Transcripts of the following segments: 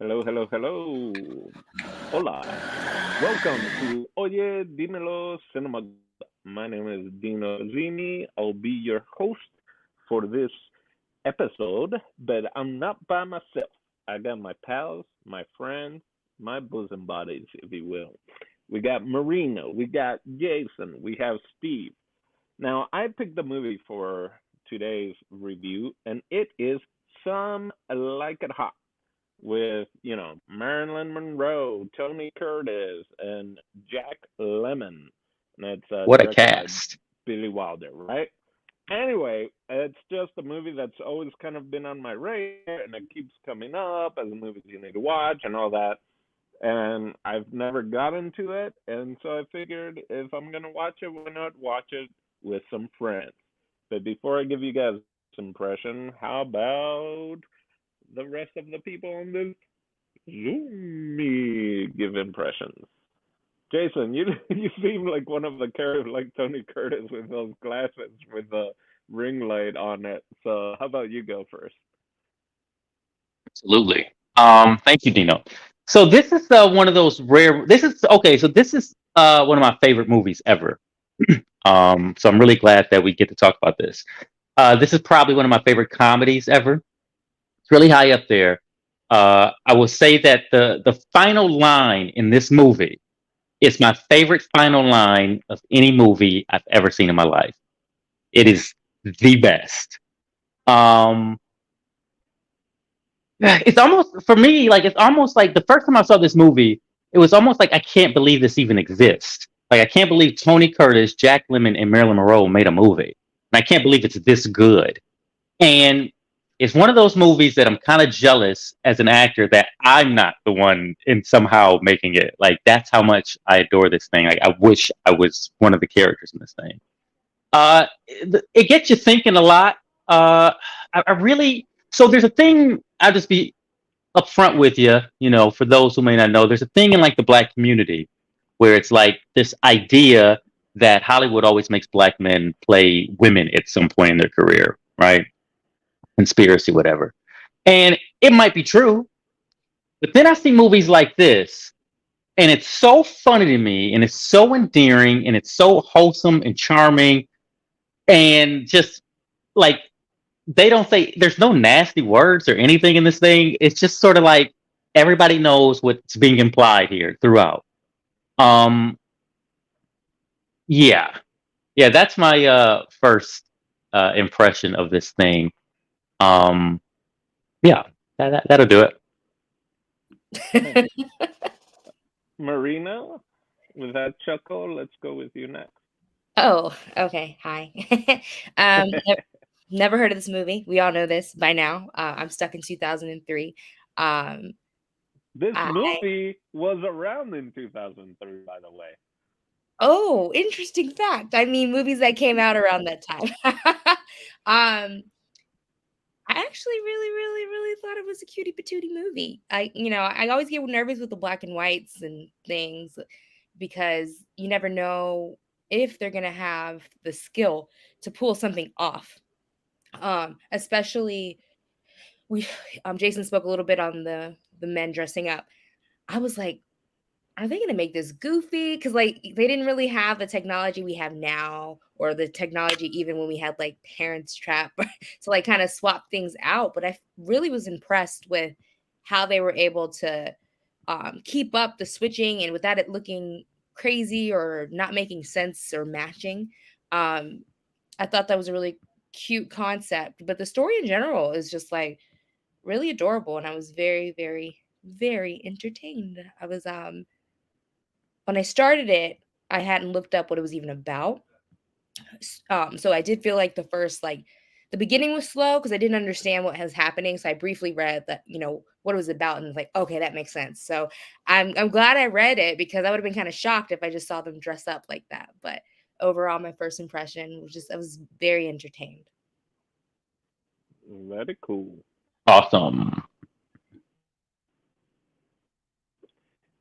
Hello, hello, hello. Hola. Welcome to Oye Cinema Club. My name is Dino Zini. I'll be your host for this episode, but I'm not by myself. I got my pals, my friends, my bosom buddies, if you will. We got Marino, we got Jason, we have Steve. Now, I picked the movie for today's review, and it is Some Like It Hot with Marilyn Monroe, Tony Curtis, and Jack Lemmon, and it's What a directed by cast. Billy Wilder, right? Anyway, it's just a movie that's always kind of been on my radar, and it keeps coming up as movies you need to watch and all that. And I've never gotten to it, and so I figured if I'm gonna watch it, why not watch it with some friends? But before I give you guys a first impression, how about the rest of the people on this Zoom me give impressions? Jason, you you seem like one of the characters like Tony Curtis with those glasses with the ring light on it. So how about you go first? Absolutely. Thank you, Dino. So this is one of those rare. This is okay. So this is one of my favorite movies ever. So I'm really glad that we get to talk about this. This is probably one of my favorite comedies ever. It's really high up there. I will say that the final line in this movie is my favorite final line of any movie I've ever seen in my life. It is the best. Um, It's almost for me like it's almost like the first time I saw this movie, it was almost like I can't believe this even exists. Like I can't believe Tony Curtis, Jack Lemmon, and Marilyn Monroe made a movie, and I can't believe it's this good. And it's one of those movies that I'm kind of jealous as an actor that I'm not the one in somehow making it. Like that's how much I adore this thing. Like I wish I was one of the characters in this thing. It gets you thinking a lot. I really so there's a thing. I'll just be upfront with you. You know, for those who may not know, there's a thing in like the black community where it's like this idea that Hollywood always makes black men play women at some point in their career, right? Conspiracy, whatever. And it might be true, but then I see movies like this, and it's so funny to me, and it's so endearing, and it's so wholesome and charming, and just like they don't say there's no nasty words or anything in this thing. It's just sort of like everybody knows what's being implied here throughout. Um, yeah, yeah, that's my first impression of this thing. Um, yeah, that'll do it. Nice. Marina, with that chuckle, let's go with you next. Oh, okay. Hi. Never heard of this movie. We all know this by now. I'm stuck in 2003. Um, This I movie was around in 2003, by the way. oh, interesting fact. I mean, movies that came out around that time. I actually really thought it was a cutie patootie movie. I always get nervous with the black and whites and things because you never know if they're gonna have the skill to pull something off. Especially we Jason spoke a little bit on the men dressing up. I was like, are they gonna make this goofy? Because like they didn't really have the technology we have now, or the technology even when we had like Parents Trap to like kind of swap things out. But I really was impressed with how they were able to keep up the switching and without it looking crazy or not making sense or matching. Um, I thought that was a really cute concept, but the story in general is just like really adorable, and I was very entertained. I was when I started it, I hadn't looked up what it was even about. So I did feel like the beginning was slow because I didn't understand what was happening. So I briefly read that, what it was about and was like, okay, that makes sense. So I'm glad I read it because I would have been kind of shocked if I just saw them dress up like that. But overall, my first impression was just I was very entertained. Very cool. Awesome.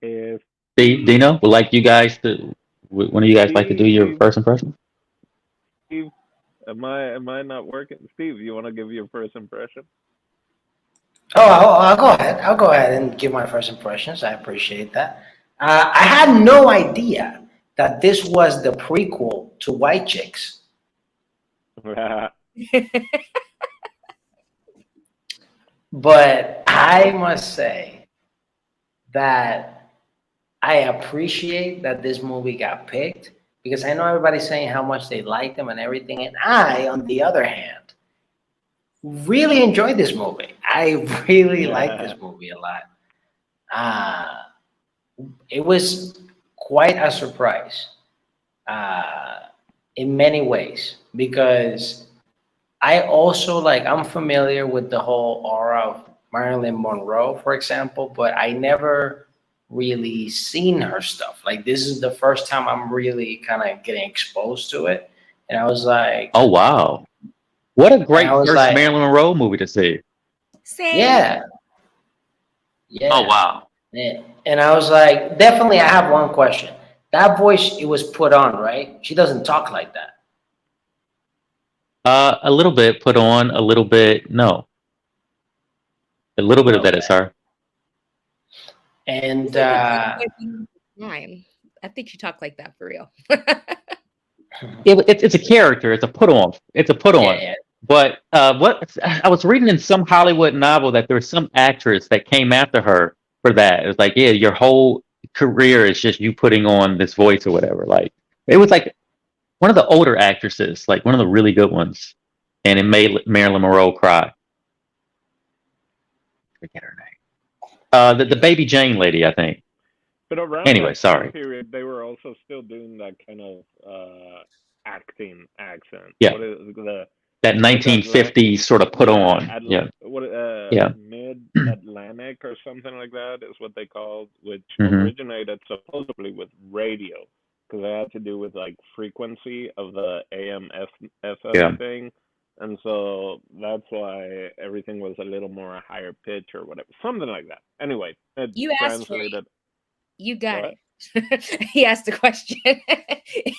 If Dino, would like you guys to. One of you guys like to do your Steve, first impression? Steve, am I not working? Steve, you want to give your first impression? I'll go ahead. I'll go ahead and give my first impressions. I appreciate that. I had no idea that this was the prequel to White Chicks, but I must say that I appreciate that this movie got picked because I know everybody's saying how much they like them and everything, and I, on the other hand, really enjoyed this movie. I really like Yeah. this movie a lot. Uh, it was quite a surprise uh, in many ways because I also like I'm familiar with the whole aura of Marilyn Monroe, for example, but I never really seen her stuff. Like this is the first time I'm really kind of getting exposed to it, and I was like, Oh wow. What a and I great was first like, Marilyn Monroe movie to see. Same. yeah, Oh yeah. wow. And I was like, definitely, I have one question. That voice, it was put on, right? She doesn't talk like that. A little bit put on, a little bit no. A little bit of that is Okay. her. I And think it talked like time. I think she talked like that for real. It's a character. It's a put on. It's a put yeah, on. yeah. But what I was reading in some Hollywood novel that there was some actress that came after her for that. It was like, yeah, your whole career is just you putting on this voice or whatever. Like it was like one of the older actresses, like one of the really good ones, and it made Marilyn Monroe cry. Forget her name. The Yeah. Baby Jane lady, I think. But around Anyway, that time sorry. period, they were also still doing that kind of acting accent. Yeah, What is the that mid Atlantic? 1950s sort of put Yeah, on. Yeah, what yeah. mid Atlantic or something like that is what they called, which Hmm. originated supposedly with radio because it had to do with like frequency of the AM FM Yeah. thing. And so that's why everything was a little more higher pitch or whatever, something like that. Anyway, it You asked for it. translated. You got What? it. He asked the question.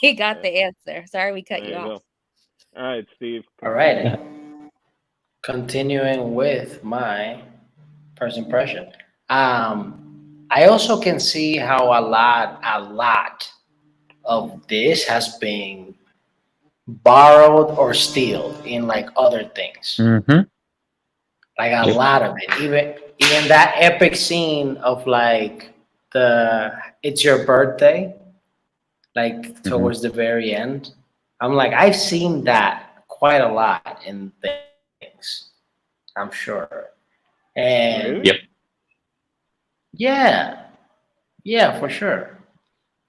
He got Uh, the answer. Sorry we cut you there you off. go. All right, Steve, All continue. right. Continuing with my first impression. I also can see how a lot of this has been borrowed or stealed in like other things. Hmm. Like a Yep. lot of it. Even that epic scene of like the it's your birthday, like Hmm. towards the very end. I'm like, I've seen that quite a lot in things, I'm sure. And Really? Yep. yeah, yeah, for sure.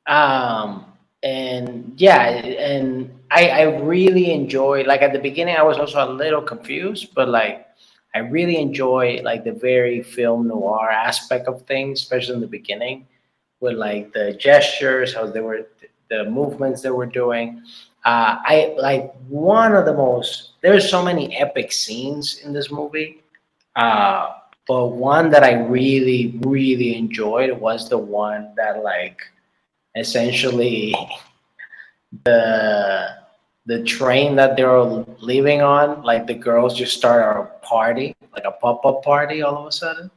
Um, and yeah, and I really enjoy, like at the beginning, I was also a little confused, but like, I really enjoy like the very film noir aspect of things, especially in the beginning with like the gestures, how they were, the movements they were doing. I like one of the most. There's so many epic scenes in this movie, uh, but one that I really really enjoyed was the one that like essentially the the train that they're leaving on, like the girls just start a party, like a pop up party all of a sudden,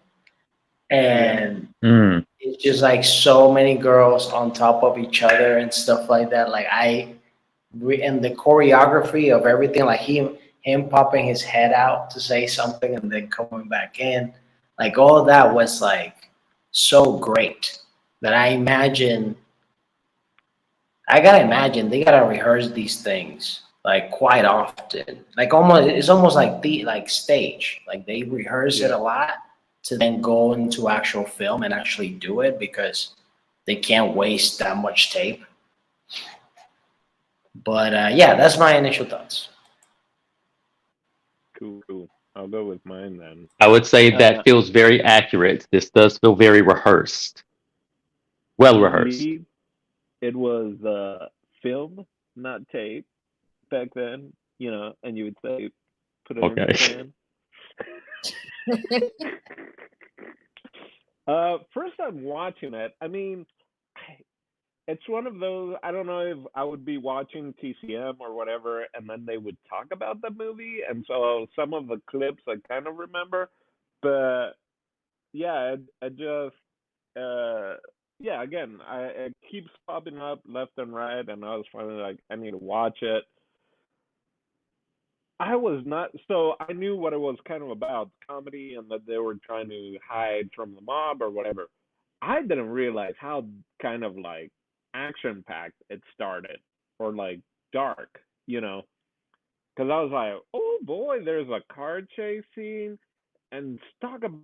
Yeah. and Mm. it's just like so many girls on top of each other and stuff like that. Like and the choreography of everything, like him popping his head out to say something and then coming back in, like all of that was like so great that I gotta imagine they gotta rehearse these things like quite often. Like almost it's almost like the like stage. Like they rehearse it Yeah. a lot to then go into actual film and actually do it because they can't waste that much tape. But yeah, that's my initial thoughts. Cool. Cool. I'll go with mine then. I would say Uh, that feels very accurate. This does feel very rehearsed, well rehearsed. indeed, it was film, not tape back then. And you would say, put it in the Okay. can. First time watching it, I mean, it's one of those. I don't know if I would be watching TCM or whatever, and then they would talk about the movie, and so some of the clips I kind of remember, But yeah, it just uh yeah, again, it keeps popping up left and right, and I was finally like, I need to watch it. I was not so I knew what it was kind of about, comedy, and that they were trying to hide from the mob or whatever. I didn't realize how kind of like action packed it started, or like dark, because I was like, oh boy, there's a car chase scene, and talk about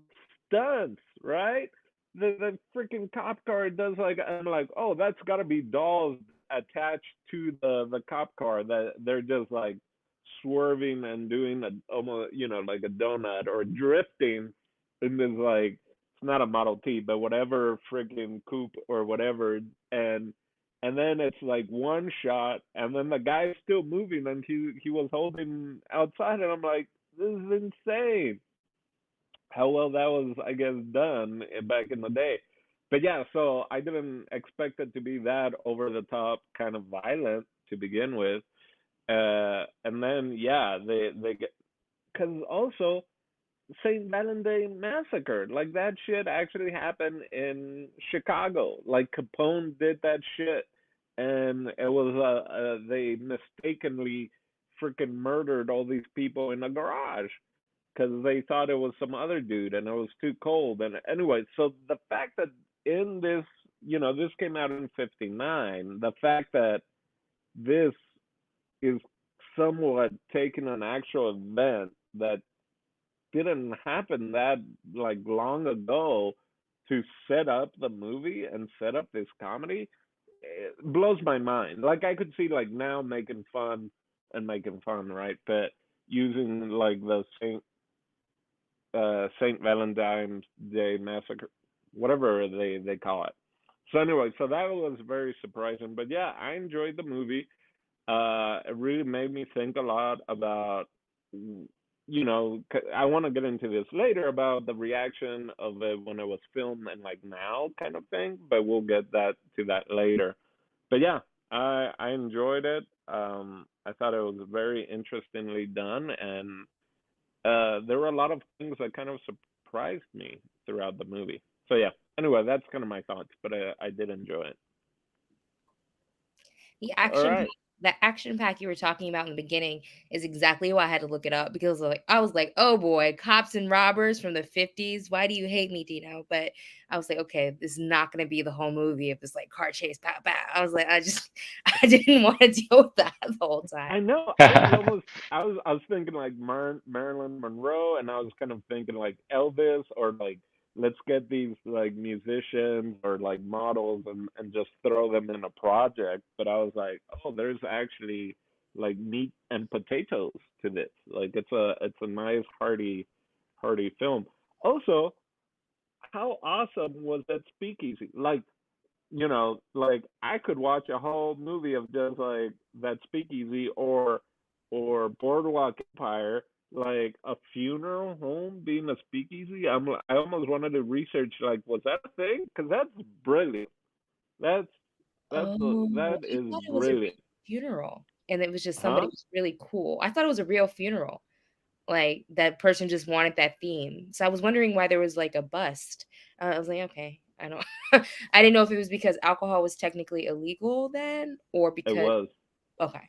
stunts, right? The freaking cop car does like, I'm like, oh, that's got to be dolls attached to the cop car that they're just like swerving and doing a almost like a donut or drifting in this, like, it's not a Model T but whatever freaking coupe or whatever, and then it's like one shot, and then the guy's still moving, and he was holding outside, and I'm like, this is insane how well that was, I guess, done back in the day. But yeah, so I didn't expect it to be that over the top kind of violent to begin with. And then yeah, they get, because also Saint Valentine massacre, like that shit actually happened in Chicago. Like Capone did that shit, and it was they mistakenly freaking murdered all these people in a garage because they thought it was some other dude and it was too cold. And anyway, so the fact that in this, this came out in '59, the fact that this is somewhat taking an actual event that didn't happen that like long ago to set up the movie and set up this comedy, it blows my mind. Like I could see like now making fun and making fun, right? But using like the Saint Valentine's Day massacre, whatever they call it. So anyway, so that was very surprising. But yeah, I enjoyed the movie. It really made me think a lot about, I want to get into this later about the reaction of it when it was filmed and like now kind of thing, but we'll get that to that later. But yeah, I enjoyed it. I thought it was very interestingly done, and there were a lot of things that kind of surprised me throughout the movie. So yeah. Anyway, that's kind of my thoughts, but I did enjoy it. The All action right. that action pack you were talking about in the beginning is exactly why I had to look it up, because I was like, oh boy, cops and robbers from the 50s. Why do you hate me, Dino? But I was like, okay, this is not gonna be the whole movie if it's like car chase, pow pow. I was like, I didn't want to deal with that the whole I time. know. I was thinking like Marilyn Monroe, and I was kind of thinking like Elvis, or like let's get these like musicians or like models and just throw them in a project. But I was like, oh, there's actually like meat and potatoes to this. Like it's a nice hearty film. Also, how awesome was that speakeasy? Like, like I could watch a whole movie of just like that speakeasy, or Boardwalk Empire, like a funeral home being a speakeasy. I almost wanted to research like, was that a thing? Because that's brilliant. That's Oh, that I is thought it was a real brilliant, funeral, and it was just somebody huh? who's really cool. I thought it was a real funeral. Like that person just wanted that theme. So I was wondering why there was like a bust. I was like, okay, I don't, I didn't know if it was because alcohol was technically illegal then, or It because was. okay,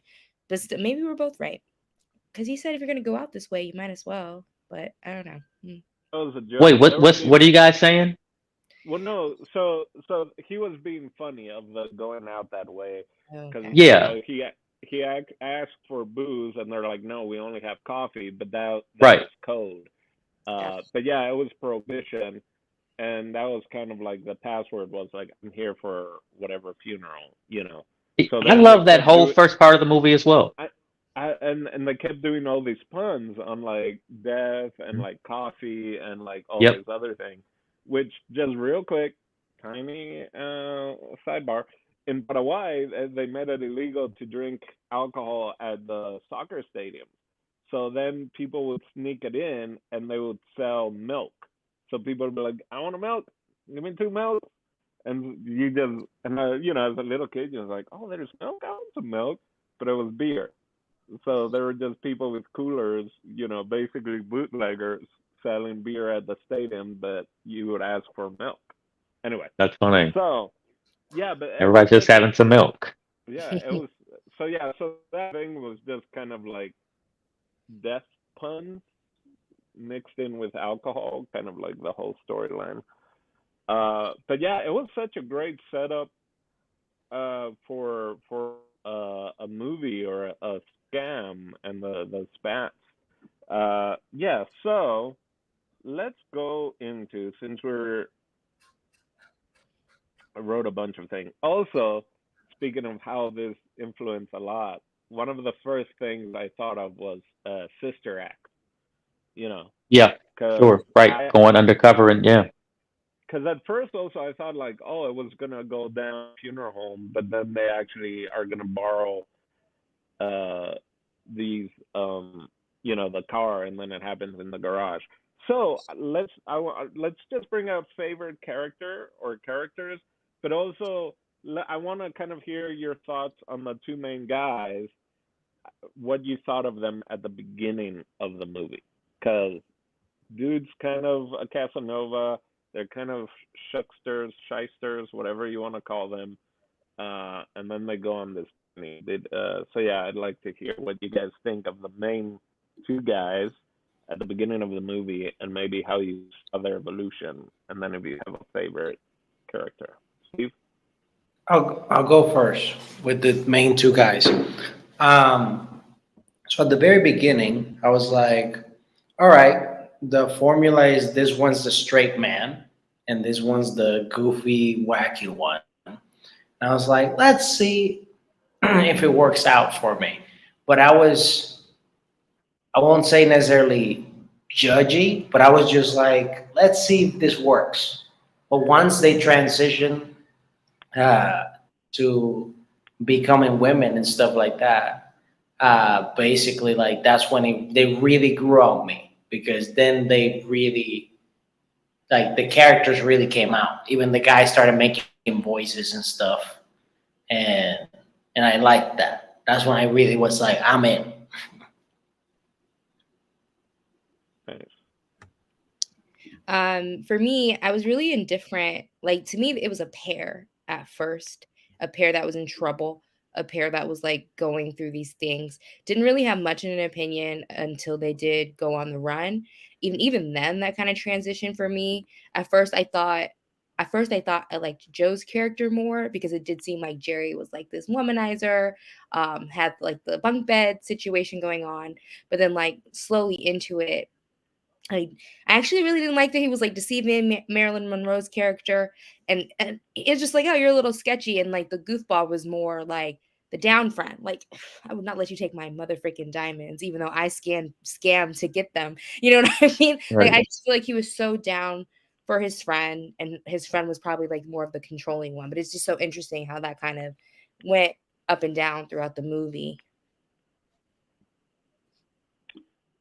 but maybe we're both right. Because he said if you're gonna go out this way, you might as well. But I don't know. It was a Wait, joke. They were what are being you guys saying? Well, no. So he was being funny of the going out that way, because Okay. Yeah, he asked for booze, and they're like, no, we only have coffee, but that right. was code. Gotcha. But yeah, it was prohibition, and that was kind of like the password was like, I'm here for whatever funeral. So I they love that kept whole doing first part of the movie as well. and they kept doing all these puns on like death and like coffee and like all Yep. these other things, which just real quick, tiny sidebar. In Paraguay, they made it illegal to drink alcohol at the soccer stadium. So then people would sneak it in and they would sell milk. So people would be like, I want a milk. Give me two milk. And you just, and as a little kid, you're like, oh, there's milk. I want some milk. But it was beer. So there were just people with coolers, basically bootleggers selling beer at the stadium, but you would ask for milk. Anyway, That's funny. so yeah, but it was Everybody's just such having some milk. yeah, it was so yeah, so that thing was just kind of like death puns mixed in with alcohol, kind of like the whole storyline. But yeah, it was such a great setup for a movie or a scam and the spats. Yeah, so let's go into since we're I wrote a bunch of things. Also, speaking of how this influenced a lot, one of the first things I thought of was Sister Act. You know, Yeah, because sure. Right. I Going undercover and yeah. because at first also I thought like, oh, it was gonna go down funeral home, but then they actually are gonna borrow uh these the car, and then it happens in the garage. So let's just bring up favorite character or characters, but also I want to kind of hear your thoughts on the two main guys, what you thought of them at the beginning of the movie, because dude's kind of a Casanova. They're kind of shucksters, shysters, whatever you want to call them. And then they go on this journey. So yeah, I'd like to hear what you guys think of the main two guys at the beginning of the movie, and maybe how you saw their evolution, and then if you have a favorite character. Steve? I'll go first with the main two guys. Um, so at the very beginning, I was like, all right, the formula is this one's the straight man, and this one's the goofy, wacky one. And I was like, let's see if it works out for me. But I won't say necessarily judgy, but I was just like, let's see if this works. But once they transition uh, to becoming women and stuff like that, basically, like that's when they really grew on me because then they really, like the characters really came out. Even the guy started making voices and stuff, and and I liked that. That's when I really was like, I'm in. Nice. For me, I was really indifferent. Like to me, it was a pair at first, a pair that was in trouble, a pair that was like going through these things. Didn't really have much in an opinion until they did go on the run. Even then, that kind of transition for me. At first, I thought. At first, I thought I liked Joe's character more because it did seem like Jerry was like this womanizer, had like the bunk bed situation going on. But then, like slowly into it, I I actually really didn't like that he was like deceiving Marilyn Monroe's character, and it's just like, oh, you're a little sketchy, and like the goofball was more like the down friend. Like, I would not let you take my mother freaking diamonds, even though I scam to get them. You know what I mean? Like, Right. I just feel like he was so down for his friend, and his friend was probably like more of the controlling one. But it's just so interesting how that kind of went up and down throughout the movie.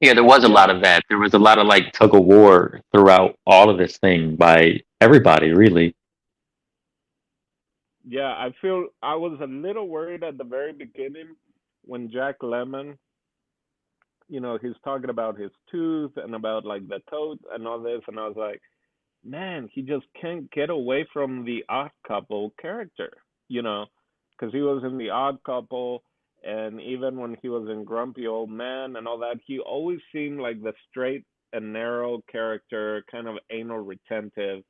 Yeah, there was a lot Yeah, of that. There was a lot of like tug of war throughout all of this thing by everybody, really. yeah. I feel I was a little worried at the very beginning when Jack Lemmon, he's talking about his tooth and about like the toad and all this, and I was like, man, he just can't get away from the odd couple character, you know, because he was in the odd couple, and even when he was in Grumpy Old Man and all that, he always seemed like the straight and narrow character, kind of anal retentive.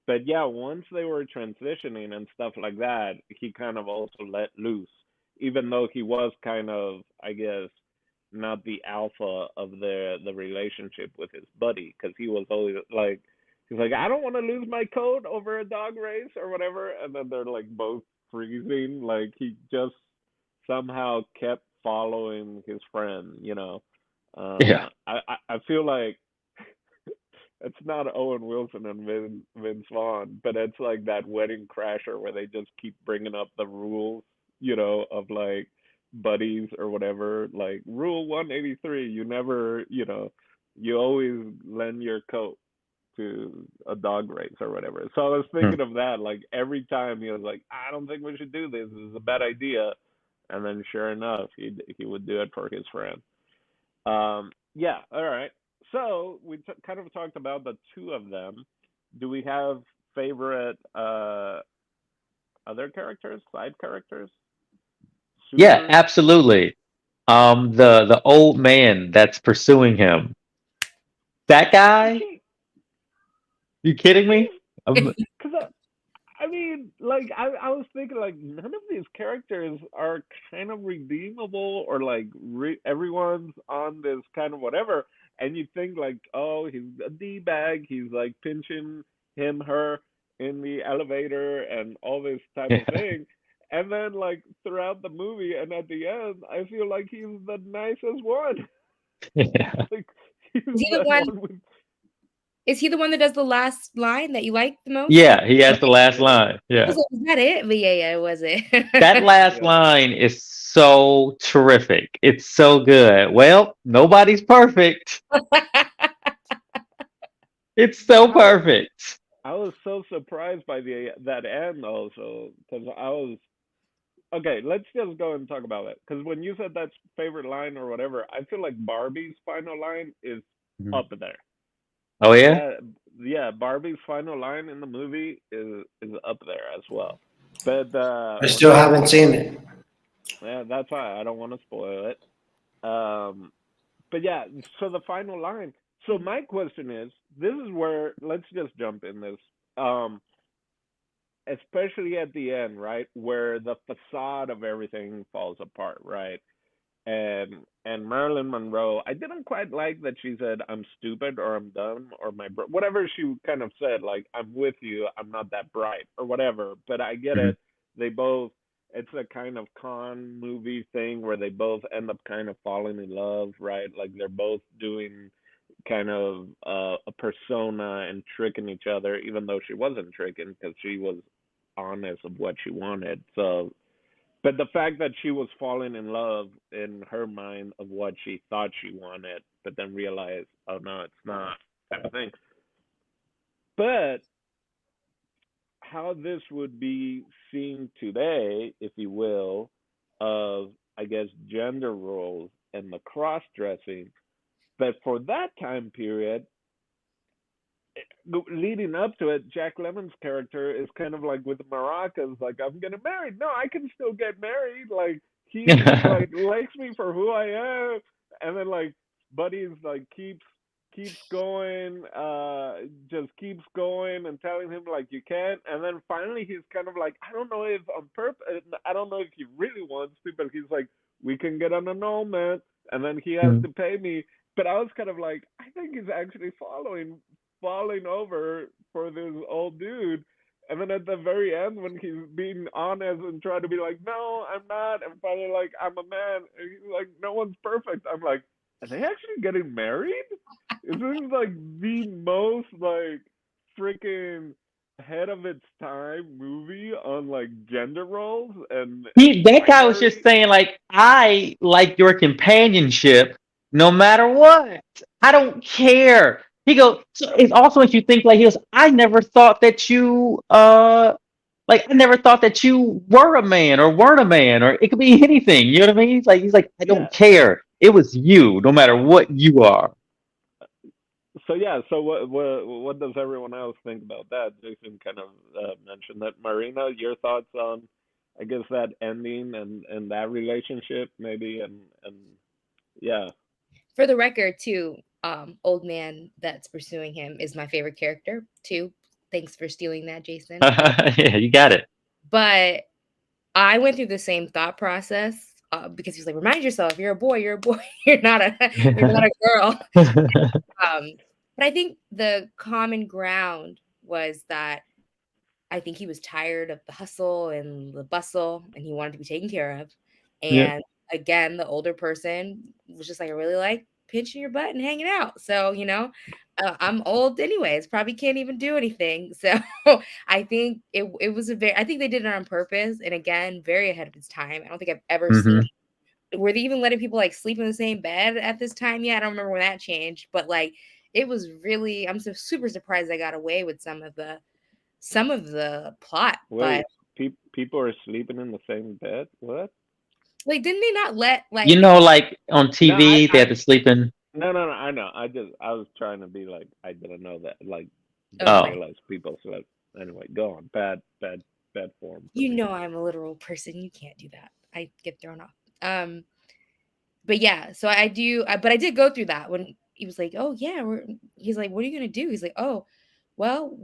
But yeah, once they were transitioning and stuff like that, he kind of also let loose, even though he was kind of, I guess, not the alpha of the relationship with his buddy, because he was always like, he's like, I don't want to lose my coat over a dog race or whatever, and then they're like both freezing. Like he just somehow kept following his friend. Yeah. I feel like it's not Owen Wilson and Vince Vaughn, but it's like that Wedding Crasher where they just keep bringing up the rules, of like buddies or whatever. Like rule 183, you never, you always lend your coat to a dog race or whatever. So I was Hmm. thinking of that. Like every time he was like, I don't think we should do this. This is a bad idea. And then sure enough, he would do it for his friend. Yeah. All right. So we kind of talked about the two of them. Do we have favorite other characters, side characters, Yeah, suitors? absolutely. The old man that's pursuing him. That guy? He You kidding me? he's because I mean, like I was thinking, like none of these characters are kind of redeemable, or like everyone's on this kind of whatever, and you think like, oh, he's a d bag, he's like pinching him, her in the elevator, and all this type of Yeah. thing, and then like throughout the movie, and at the end, I feel like he's the nicest one. Yeah. Like he's Is he the that one? one with Is he the one that does the last line that you like the most? Yeah, he has the last yeah, line. Yeah. Was that it? But yeah, was it? That last yeah. line is so terrific. It's so good. Well, nobody's perfect. It's so I perfect. I was so surprised by the that end also, because I was okay. Let's just go and talk about it, because when you said that's favorite line or whatever, I feel like Barbie's final line is Mhm. up there. Oh yeah? That yeah, Barbie's final line in the movie is up there as well. But I when still it haven't comes, seen it. yeah, that's why I don't want to spoil it. Um, but yeah, so the final line. So my question is, this is where let's just jump in this. Um, especially at the end, right, where the facade of everything falls apart, right? And Marilyn Monroe, I didn't quite like that she said I'm stupid or I'm dumb or whatever she kind of said, like I'm with you, I'm not that bright or whatever. But I get Mhm. it. They both. It's a kind of con movie thing where they both end up kind of falling in love, right? Like they're both doing kind of a persona and tricking each other, even though she wasn't tricking because she was honest of what she wanted. So, but the fact that she was falling in love in her mind of what she thought she wanted, but then realized, oh no, it's not, kind of thing. But how this would be seen today, if you will, of I guess gender roles and the cross dressing. But for that time period, leading up to it, Jack Lemon's character is kind of like with the maracas, like I'm getting married. No, I can still get married. Like he like likes me for who I am, and then like Buddy's like keeps going, just keeps going and telling him like you can't, and then finally he's kind of like I don't know if on purpose, I don't know if he really wants to, but he's like we can get an annulment, and then he has Mhm. to pay me. But I was kind of like, I think he's actually falling over for this old dude. And then at the very end, when he's being honest and trying to be like, no, I'm not, and finally like, I'm a man, and he's like, no one's perfect. I'm like, are they actually getting married? Is this like the most like freaking ahead of its time movie on like gender roles and That guy was just primary? saying, like, I like your companionship no matter what. I don't care. He goes, so it also makes you think like he goes, I never thought that you like I never thought that you were a man or weren't a man, or it could be anything. You know what I mean? He's like, I don't Yeah. care. It was you, no matter what you are. So yeah, so what does everyone else think about that? Jason kind of mentioned that. Marina, your thoughts on, I guess that ending and that relationship maybe and yeah. For the record, too, old man that's pursuing him is my favorite character too. Thanks for stealing that, Jason. Yeah, you got it. But I went through the same thought process because he's like, remind yourself, you're a boy, you're a boy, you're not a girl. But I think the common ground was that I think he was tired of the hustle and the bustle and he wanted to be taken care of. Yeah. And again, the older person was just like, I really like pinching your butt and hanging out. So, I'm old anyways, probably can't even do anything. So I think it was I think they did it on purpose. And again, very ahead of its time. I don't think I've ever seen, Hmm. were they even letting people like sleep in the same bed at this time? Yeah, I don't remember when that changed, but like it was really, I'm so super surprised I got away with some of the plot, but Wait, people are sleeping in the same bed? What? like didn't they not let You like know, like on No, TV, they had to sleep in. No. I know. I was trying to be like I didn't know that. Like didn't Okay. Oh, realize people. So anyway, go on. Bad form for You me. know I'm a literal person. You can't do that. I get thrown off. But yeah, so but I did go through that when he was like, "Oh yeah, he's like, what are you gonna do?" He's like, "Oh, well,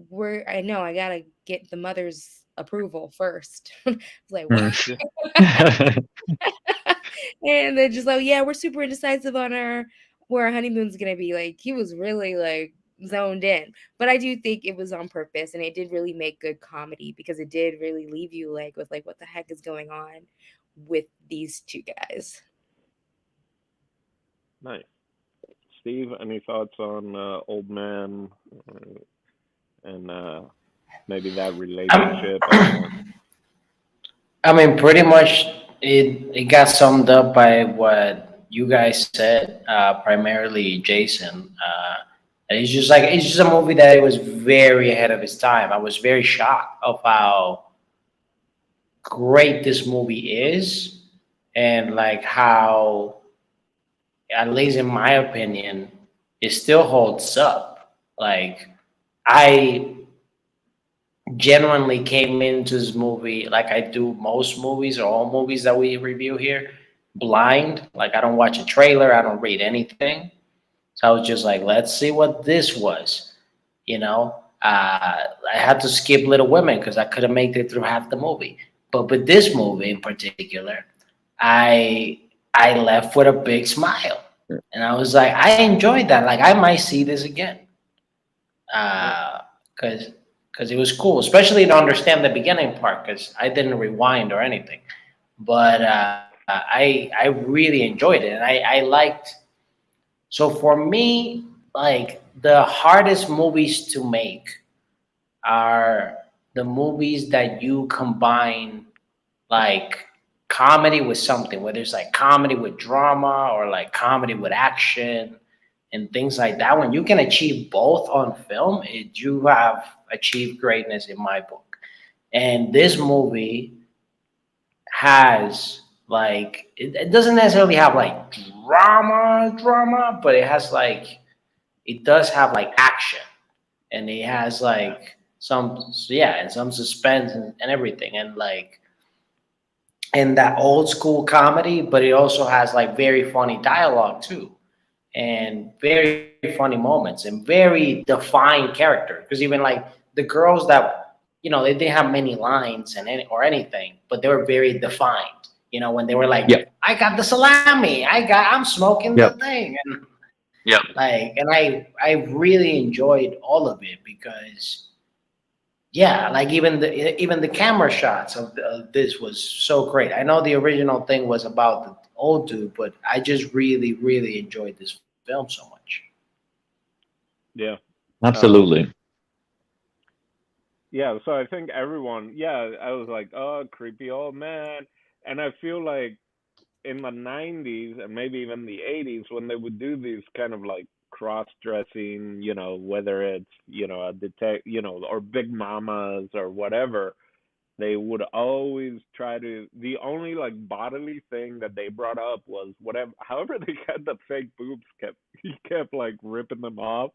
I know I gotta get the mother's approval first." I was like, "What?" mm. Yeah. And then just like, "Yeah, we're super indecisive on where our honeymoon's gonna be." Like he was really like zoned in. But I do think it was on purpose, and it did really make good comedy because it did really leave you like with like what the heck is going on with these two guys. Nice. Steve, any thoughts on Old Man and maybe that I'm, relationship? I don't know. I mean, pretty much it got summed up by what you guys said, primarily Jason. And it's just a movie that it was very ahead of its time. I was very shocked of how great this movie is, and like how, at least in my opinion, it still holds up. Like I genuinely came into this movie like I do most movies or all movies that we review here, blind. Like I don't watch a trailer, I don't read anything. So I was just like, let's see what this was. You know, I had to skip Little Women because I couldn't make it through half the movie. But with this movie in particular, I I left with a big smile, and I was like, I enjoyed that. Like I might see this again, Nice. because it was cool, especially to understand the beginning part because I didn't rewind or anything. But I really enjoyed it, and I liked. So for me, like the hardest movies to make are the movies that you combine like comedy with something, whether it's like comedy with drama or like comedy with action and things like that. When you can achieve both on film, you have achieved greatness in my book. And this movie has like it doesn't necessarily have like drama, but it has like it does have like action, and it has Yeah. like yeah, and some suspense and everything, and like and that old school comedy, but it also has like very funny dialogue too, and very funny moments and very defined character. Because even like the girls that they didn't have many lines or anything, but they were very defined. When they were like, Yep. "I got the salami, I'm smoking the Yep. thing," and Yep. I really enjoyed all of it because yeah, like even the camera shots of this was so great. I know the original thing was about the old dude, but I just really enjoyed this film so much. Yeah. Um. Absolutely. Yeah. So I think everyone. Yeah. I was like, oh, creepy old man, and I feel like in the 90s and maybe even the 80s when they would do these kind of like cross dressing, whether it's, a or big mamas or whatever, they would always try to, the only like bodily thing that they brought up was whatever, however they had the fake boobs he kept like ripping them off.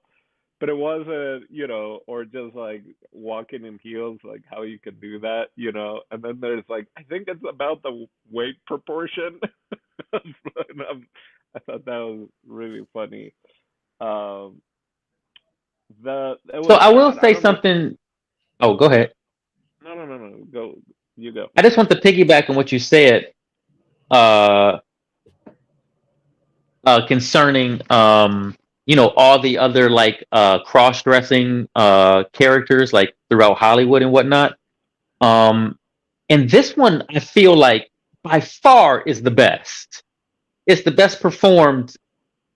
But it wasn't, or just like walking in heels, like how you could do that, And then there's like, I think it's about the weight proportion. I thought that was really funny. Um, it So was I will shot. I say don't know. something. Oh, go ahead. No. Go. You go. I just want to piggyback on what you said uh, concerning all the other like cross-dressing characters like throughout Hollywood and whatnot. Um, and this one, I feel like by far is the best. It's the best performed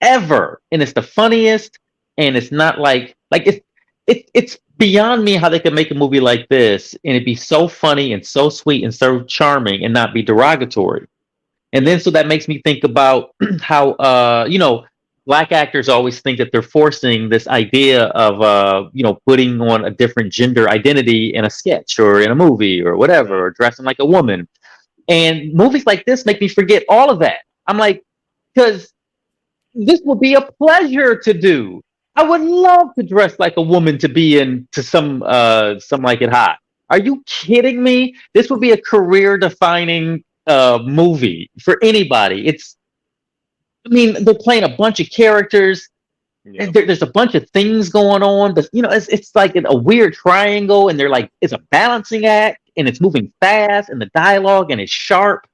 ever, and it's the funniest. And it's not like it's beyond me how they could make a movie like this and it'd be so funny and so sweet and so charming and not be derogatory. And then so that makes me think about how black actors always think that they're forcing this idea of putting on a different gender identity in a sketch or in a movie or whatever, Right. or dressing like a woman. And movies like this make me forget all of that. I'm like, because this would be a pleasure to do. I would love to dress like a woman to be in to some like it hot. Are you kidding me? This would be a career defining movie for anybody. I mean, they're playing a bunch of characters. And Yep. there's a bunch of things going on, but it's like a weird triangle, and they're like it's a balancing act, and it's moving fast, and the dialogue and it's sharp.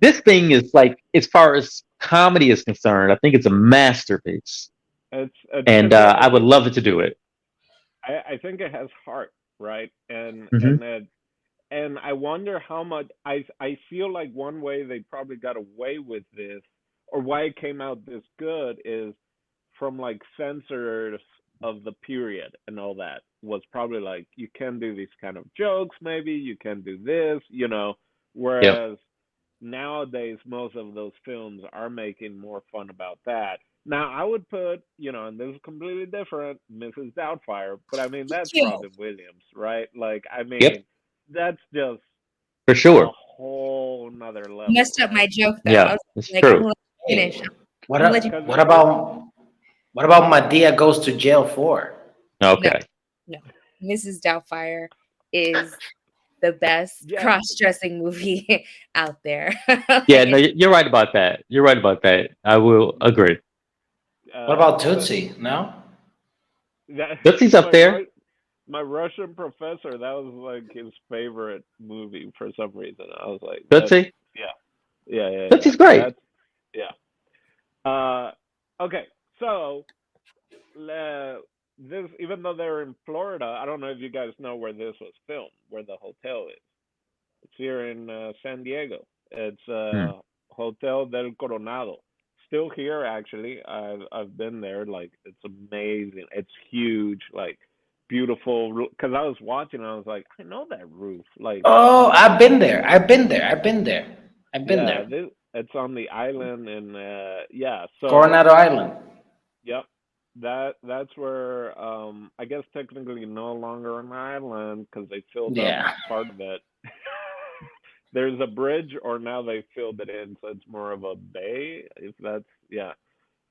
This thing is like, as far as comedy is concerned, I think it's a masterpiece, It's and because I would love it to do it. I think it has heart, right? Hmm. And I wonder how much I feel like one way they probably got away with this, or why it came out this good, is from like censors of the period and all that, was probably like, you can do these kind of jokes, maybe you can do this, Yep. whereas nowadays most of those films are making more fun about that. Now I would put, and this is completely different, Mrs. Doubtfire, but I mean that's Cute. Robin Williams, right? Like, I Yep. mean, that's just For a sure. whole nother level, Messed up my joke though. I Yeah, was it's like, I'm true. gonna let you finish. Hey, what I'm gonna let you. a, because what about Medea goes to jail for? No, Okay. no. Mrs. Doubtfire is the best yeah, cross-dressing movie out there. Yeah, Like, no, you're right about that. You're right about that. I will agree. What about but Tootsie? No. that Tootsie's up there. my Russian professor, that was like his favorite movie for some reason. I was like, that's, Tootsie. yeah, yeah, yeah, yeah. Tootsie's great. That's, yeah. Uh, okay, so this, even though they're in Florida, I don't know if you guys know where this was filmed, where the hotel is. It's here in San Diego. It's Hmm. Hotel del Coronado. Still here, actually. I've been there. Like, it's amazing. It's huge. Like, beautiful. Because I was watching, I was like, I know that roof. Like, Oh, on I've the, been there. I've been there. I've been there. I've been yeah, there. it's on the island, and yeah. So Coronado Island. yep. That's where, I guess technically no longer an island because they filled up Yeah. part of it. There's a bridge, or now they filled it in, so it's more of a bay. If that's, yeah.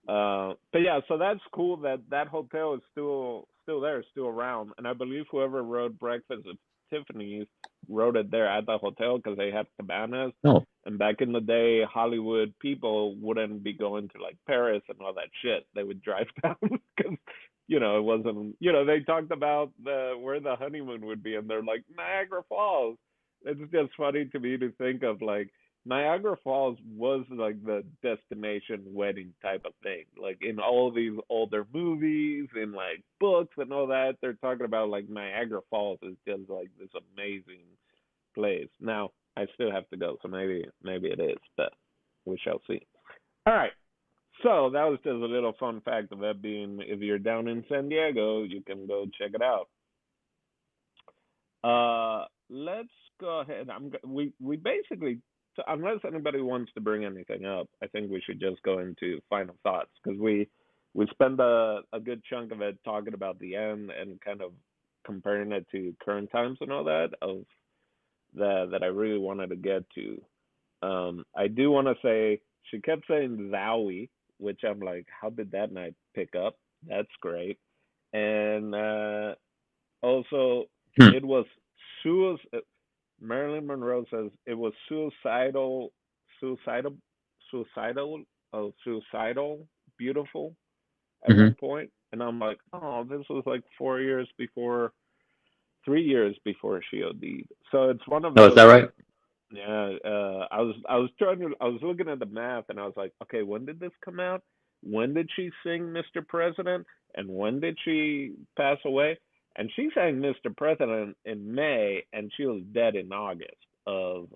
But yeah, so that's cool that that hotel is still there, still around, and I believe whoever wrote Breakfast at Tiffany's wrote it there at the hotel because they had cabanas. Oh, And back in the day, Hollywood people wouldn't be going to like Paris and all that shit. They would drive down because it wasn't. They talked about where the honeymoon would be, and they're like Niagara Falls. It's just funny to me to think of like Niagara Falls was like the destination wedding type of thing. Like in all these older movies and like books and all that, they're talking about like Niagara Falls is just like this amazing place. Now I still have to go, so maybe it is, but we shall see. All right. So that was just a little fun fact of that being, if you're down in San Diego, you can go check it out. Let's go ahead. We basically, unless anybody wants to bring anything up, I think we should just go into final thoughts because we spend a good chunk of it talking about the end and kind of comparing it to current times and all that of that I really wanted to get to. I do want to say she kept saying Zowie, which I'm like, how did that not pick up? That's great. And also, hmm. it was suicide. Marilyn Monroe says it was suicidal, suicidal, suicidal, beautiful at Hmm. one point. And I'm like, oh, this was like 4 years before, 3 years before she OD'd. So it's one of Oh, is those that like, right? yeah. I was looking at the math, and I was like, okay, when did this come out? When did she sing Mr. President? And when did she pass away? And she sang Mr. President in May, and she was dead in August of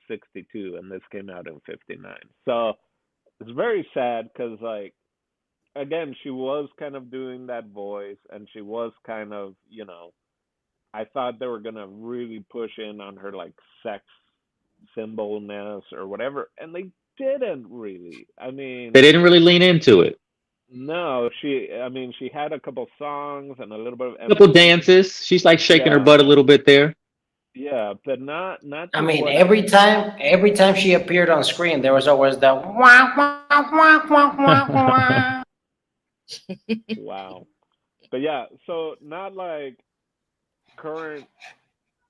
62, and this came out in 59. So it's very sad because, like, again, she was kind of doing that voice, and she was kind of, I thought they were gonna really push in on her like sex symbolness or whatever, and they didn't really. I They mean, didn't really lean into it. no, I mean, she had a couple songs and a little bit of Couple emphasis. dances. She's like shaking her Yeah, butt a little bit there. Yeah, but not I to mean, what. every time she appeared on screen, there was always the wah wah wah wah wah wah. Wow. But yeah, so not like current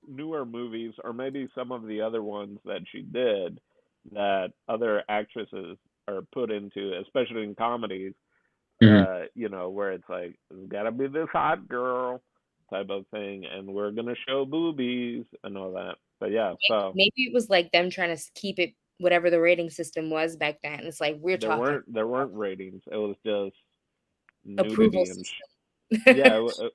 newer movies, or maybe some of the other ones that she did that other actresses are put into, especially in comedies. Mhm. Where it's like it's gotta be this hot girl type of thing, and we're gonna show boobies and all that. But yeah, so Maybe it was like them trying to keep it whatever the rating system was back then. It's like we're there talking weren't there weren't ratings. It was just approval nudity and system. yeah.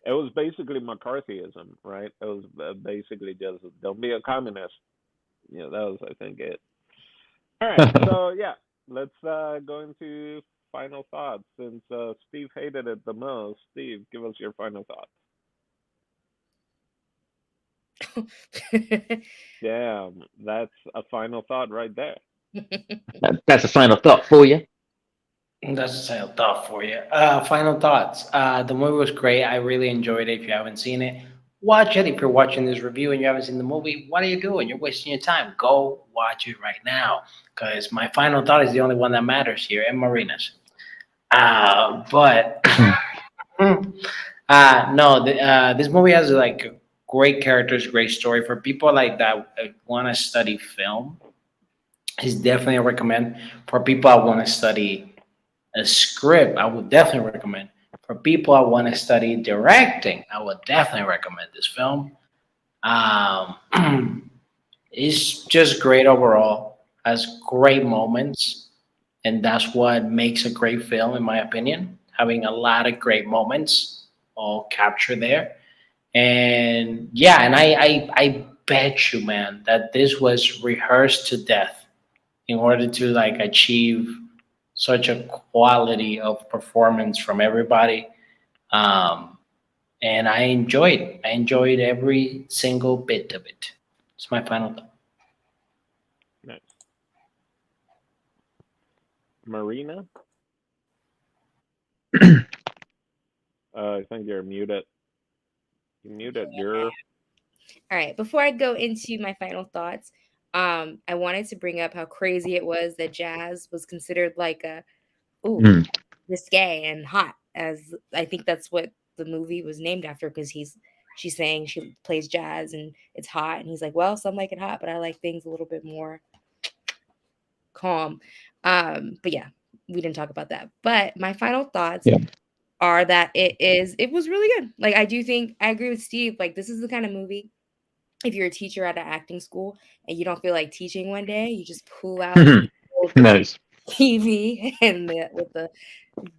It was basically McCarthyism, right? It was basically just don't be a communist. That was I think it. All right, so yeah, let's go into final thoughts. Since Steve hated it the most, Steve, give us your final thoughts. Damn, that's a final thought right there. That's a final thought for you. That's a final thought for you. Final thoughts. The movie was great. I really enjoyed it. If you haven't seen it, watch it. If you're watching this review and you haven't seen the movie, what are you doing? You're wasting your time. Go watch it right now. Because my final thought is the only one that matters here, and Marina's. But no, this movie has like great characters, great story for people like that want to study film. It's definitely a recommend for people that want to study a script. I would definitely recommend for people that want to study directing. I would definitely recommend this film. Um, it's just great overall. Has great moments, and that's what makes a great film, in my opinion. Having a lot of great moments all captured there. And yeah, and I bet you, man, that this was rehearsed to death in order to like achieve such a quality of performance from everybody. Um, and I enjoyed every single bit of it. It's my final thought. Nice. Marina, I think you're muted. You muted. You're All right, before I go into my final thoughts, I wanted to bring up how crazy it was that jazz was considered like a ooh Mm. risque and hot, as I think that's what the movie was named after because she's saying she plays jazz and it's hot, and he's like, well, some like it hot, but I like things a little bit more calm. But yeah, we didn't talk about that. But my final thoughts Yeah. are that it was really good. Like I do think I agree with Steve. Like this is the kind of movie if you're a teacher at an acting school and you don't feel like teaching one day, you just pull out the old Nice. TV and with the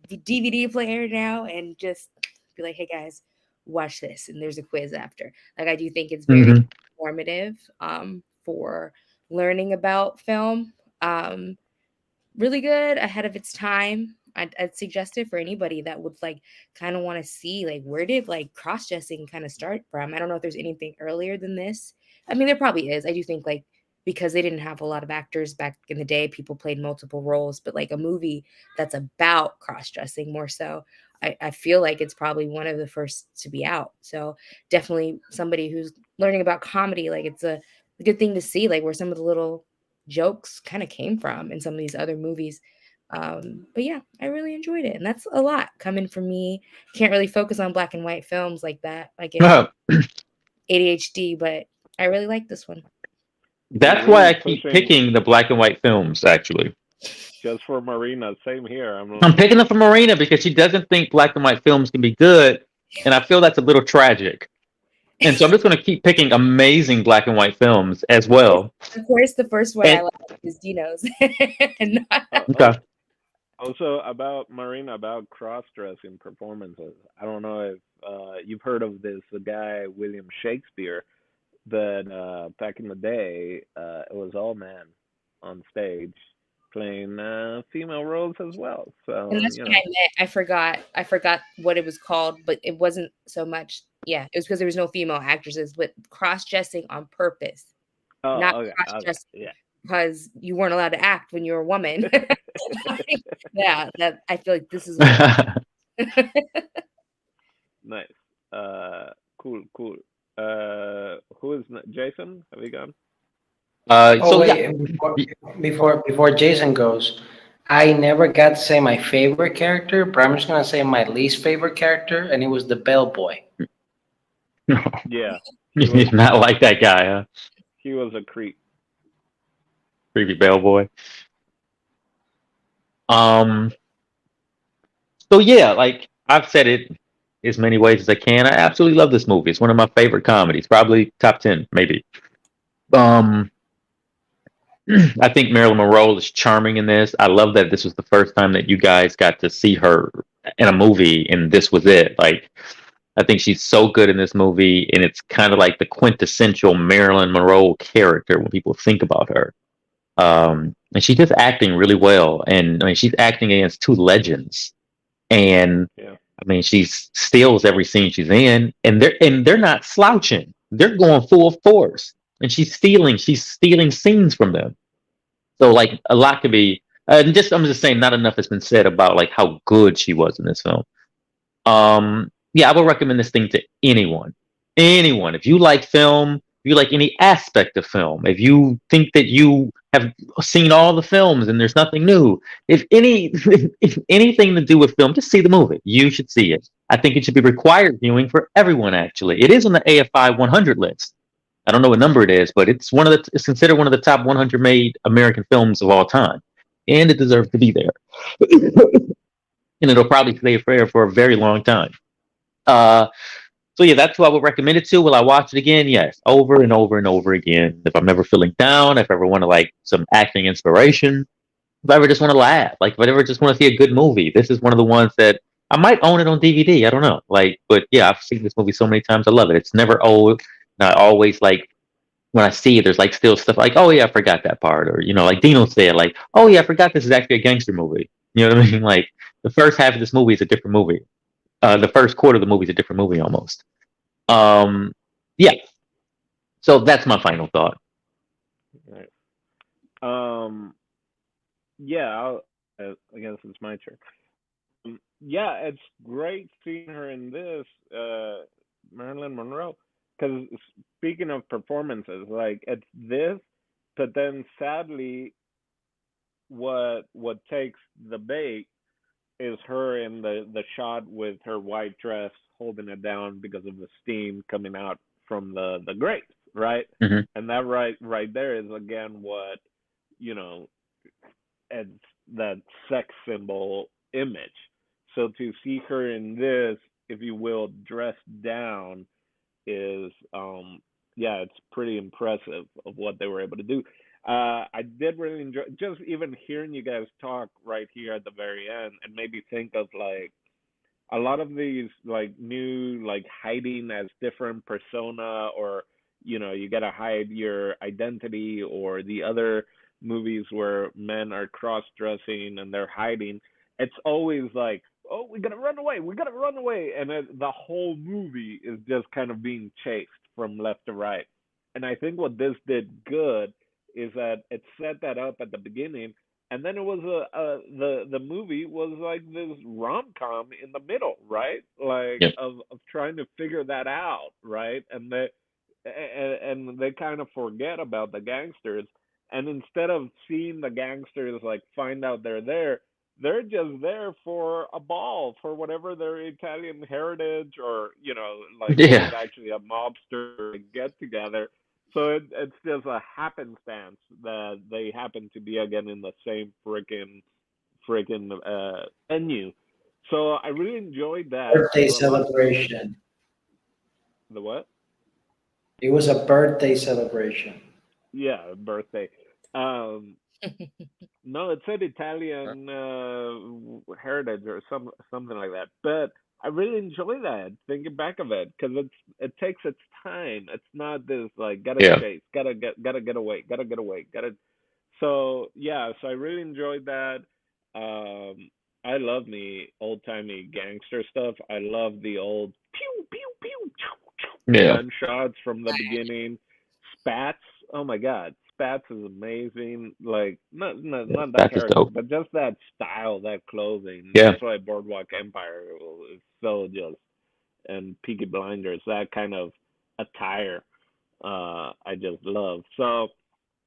DVD player now and just be like, hey guys, watch this. And there's a quiz after. Like I do think it's very Hmm. informative for learning about film. Really good, ahead of its time. I'd suggest it for anybody that would like kind of want to see like where did like cross dressing kind of start from. I don't know if there's anything earlier than this. I mean, there probably is. I do think like because they didn't have a lot of actors back in the day, people played multiple roles, but like a movie that's about cross dressing more so. I feel like it's probably one of the first to be out. So definitely somebody who's learning about comedy, like it's a good thing to see, like where some of the little jokes kind of came from in some of these other movies. But yeah, I really enjoyed it. And that's a lot coming from me. Can't really focus on black and white films like that. I get Oh, ADHD, but I really like this one. you're that's why really I keep pushing picking the black and white films, actually. just for Marina. Same here. I'm picking them for Marina because she doesn't think black and white films can be good. And I feel that's a little tragic. And so I'm just going to keep picking amazing black and white films as well. Of course, the first one I And like is Dino's. Oh, okay. also about Marina about cross-dressing performances. I don't know if you've heard of this guy William Shakespeare, but back in the day, it was all men on stage playing female roles as well. And So that's what I meant. I forgot what it was called, but it wasn't so much. Yeah, it was because there was no female actresses, but cross dressing on purpose, not oh, okay, cross okay, dressing yeah. because you weren't allowed to act when you were a woman. Yeah, that I feel like this is what it was. Nice. Cool, cool. who is Jason? Have you gone? Oh So yeah, wait, before Jason goes, I never got to say my favorite character, but I'm just gonna say my least favorite character, and it was the bellboy. Yeah, he was he's not like that guy, huh? he was a creep. Creepy bellboy. Um, so yeah, like I've said it as many ways as I can. I absolutely love this movie. It's one of my favorite comedies, probably top 10, maybe. Um, I think Marilyn Monroe is charming in this. I love that this was the first time that you guys got to see her in a movie, and this was it. Like, I think she's so good in this movie, and it's kind of like the quintessential Marilyn Monroe character when people think about her. And she's just acting really well, and I mean, she's acting against two legends, and Yeah. I mean, she steals every scene she's in, and they're not slouching. They're going full force, and she's stealing scenes from them. So like a lot could be, and just I'm just saying, not enough has been said about like how good she was in this film. Yeah, I would recommend this thing to anyone. Anyone. If you like film, if you like any aspect of film, if you think that you have seen all the films and there's nothing new, if anything to do with film, just see the movie. You should see it. I think it should be required viewing for everyone. Actually, it is on the AFI 100 list. I don't know what number it is, but it's considered one of the top 100 made American films of all time, and it deserves to be there. And it'll probably stay there for a very long time. Uh, so yeah, that's who I would recommend it to. Will I watch it again? Yes, over and over and over again. If I'm ever feeling down, if I ever want to like some acting inspiration, if I ever just want to laugh, like if I ever just want to see a good movie, this is one of the ones that I might own it on DVD. I don't know, like, but yeah, I've seen this movie so many times. I love it. It's never old. And I always like when I see it, there's like still stuff like, oh yeah, I forgot that part, or like Dino said, like, oh yeah, I forgot this is actually a gangster movie. You know what I mean? Like the first half of this movie is a different movie. The first quarter of the movie is a different movie almost. Um, yeah. So that's my final thought. Right. Um. Yeah. I guess it's my turn. Yeah, it's great seeing her in this, Marilyn Monroe. Because speaking of performances, like it's this, but then sadly, what takes the bait is her in the shot with her white dress holding it down because of the steam coming out from the grate, right? Hmm. And that right there is again what you know it's that sex symbol image. So to see her in this, if you will, dressed down is yeah, it's pretty impressive of what they were able to do. I did really enjoy just even hearing you guys talk right here at the very end, and maybe think of like a lot of these like new like hiding as different persona, or you gotta hide your identity, or the other movies where men are cross dressing and they're hiding. It's always like, oh, we gotta run away, we gotta run away, and the whole movie is just kind of being chased from left to right. And I think what this did good is that it set that up at the beginning, and then it was the movie was like this rom com in the middle, right? Like Yep. of trying to figure that out, right? And they kind of forget about the gangsters, and instead of seeing the gangsters like find out they're there, they're just there for a ball, for whatever their Italian heritage, or like this is Yeah. actually a mobster get together. So it's just a happenstance that they happen to be again in the same freaking venue. So I really enjoyed that. Birthday A lot. celebration. The what? It was a birthday celebration. Yeah, birthday. Um, no, it said Italian heritage or something like that. But I really enjoy that thinking back of it, because it takes its time. It's not this like gotta Yeah. chase, gotta get away, gotta get away, gotta. So yeah, so I really enjoyed that. Um, I love me old timey gangster stuff. I love the old pew pew pew Yeah. gunshots from the beginning. Spats, oh my god, Spats is amazing. Like not that That's just character, dope. but just that style, that clothing. Yeah. That's why Boardwalk Empire is so just, and Peaky Blinders, that kind of attire. I just love. So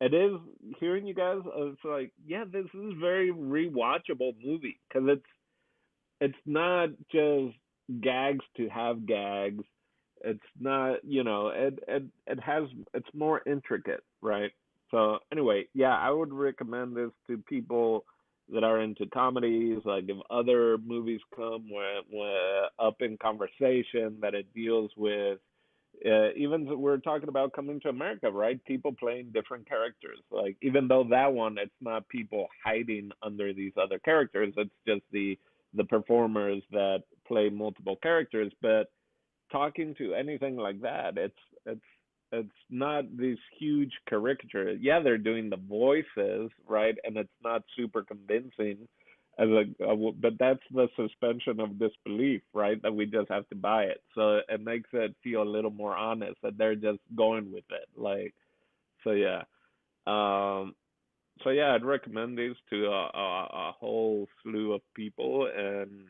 it is hearing you guys. It's like, yeah, this is a very rewatchable movie because it's not just gags to have gags. It's not, it has it's more intricate, right? So anyway, yeah, I would recommend this to people that are into comedies. Like if other movies come where up in conversation that it deals with, we're talking about Coming to America, right? People playing different characters. Like even though that one, it's not people hiding under these other characters. It's just the performers that play multiple characters. But talking to anything like that, it's it's not this huge caricature. Yeah, they're doing the voices, right, and it's not super convincing but that's the suspension of disbelief, right? That we just have to buy it. So it makes it feel a little more honest that they're just going with it. Like, so yeah. Um, so yeah, I'd recommend these to a whole slew of people, and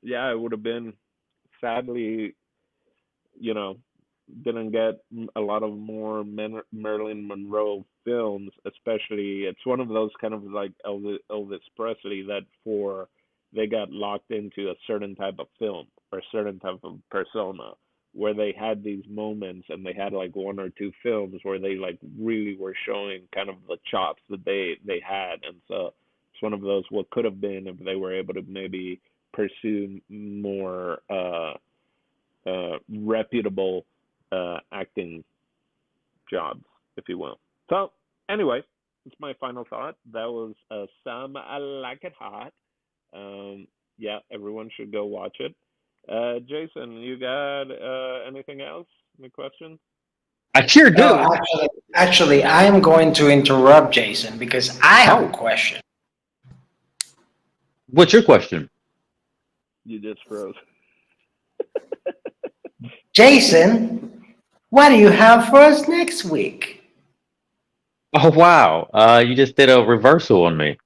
yeah, it would have been sadly, you know, didn't get a lot of more Marilyn Monroe films, especially. It's one of those kind of like Elvis Presley that for they got locked into a certain type of film or a certain type of persona where they had these moments and they had like one or two films where they like really were showing kind of the chops that they had, and so it's one of those what could have been if they were able to maybe pursue more reputable acting jobs, if you will. So, anyway, it's my final thought. That was Some I Like It Hot. Yeah, everyone should go watch it. Jason, you got anything else? Any questions? I sure No, do. actually, I am going to interrupt Jason because I have a Oh, question. what's your question? You just froze. Jason, what do you have for us next week? Oh wow, you just did a reversal on me.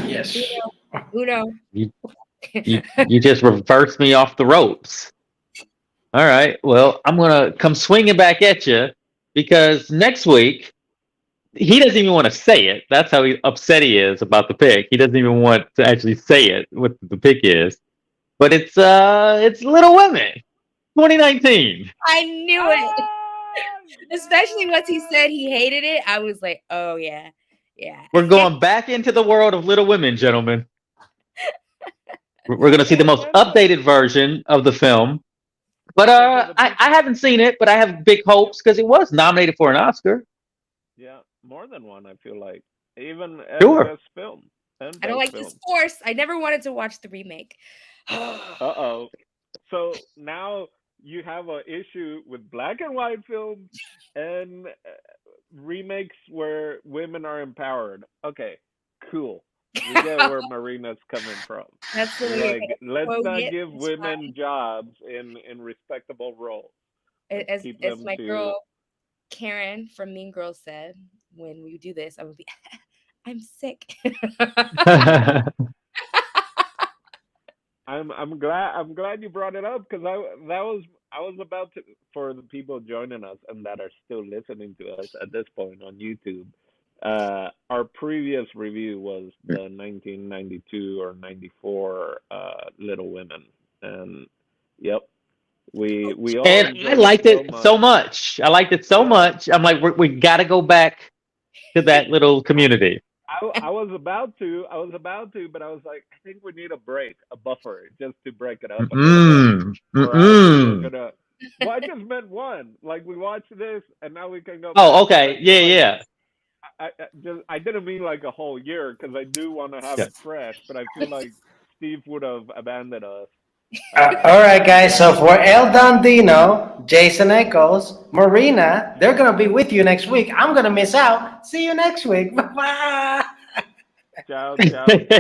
Yes. Uno. You you just reversed me off the ropes. All right, well I'm gonna come swinging back at you because next week he doesn't even want to say it. That's how upset he is about the pick. He doesn't even want to actually say it what the pick is. But it's Little Women, 2019. I knew it. Especially once he said he hated it, I was like, oh yeah. Yeah. We're going back into the world of Little Women, gentlemen. We're going to see the most updated version of the film. But I haven't seen it, but I have big hopes because it was nominated for an Oscar. Yeah, more than one, I feel like. Even Sure. best film. And I don't best like this force. I never wanted to watch the remake. Uh-oh. So now you have an issue with black and white films and remakes where women are empowered. Okay, cool. We get where Marina's coming from. That's the way. Like, let's quote not it. give It's women fine. jobs in respectable roles. Let's As keep as them my to. girl Karen from Mean Girls said, when we do this, I'm gonna be I'm sick. I'm glad you brought it up because I was about to, for the people joining us and that are still listening to us at this point on YouTube. Our previous review was the 1992 or 94 Little Women, and yep, we all And I enjoyed it liked so it so much. much. I liked it so Yeah, much. I'm like, we got to go back to that little community. I was about to, but I was like, I think we need a break, a buffer, just to break it up a little bit, Mm-mm. or else we're Mm-mm. gonna. Well, I just meant one. Like we watched this, and now we can go Oh, back because okay. I feel Yeah, like yeah. I didn't mean like a whole year because I do want to have Yeah. it fresh, but I feel like Steve would have abandoned us. All right, guys. So for El Dandino, Jason Echoes, Marina, they're gonna be with you next week. I'm gonna miss out. See you next week. Bye bye. Ciao, ciao.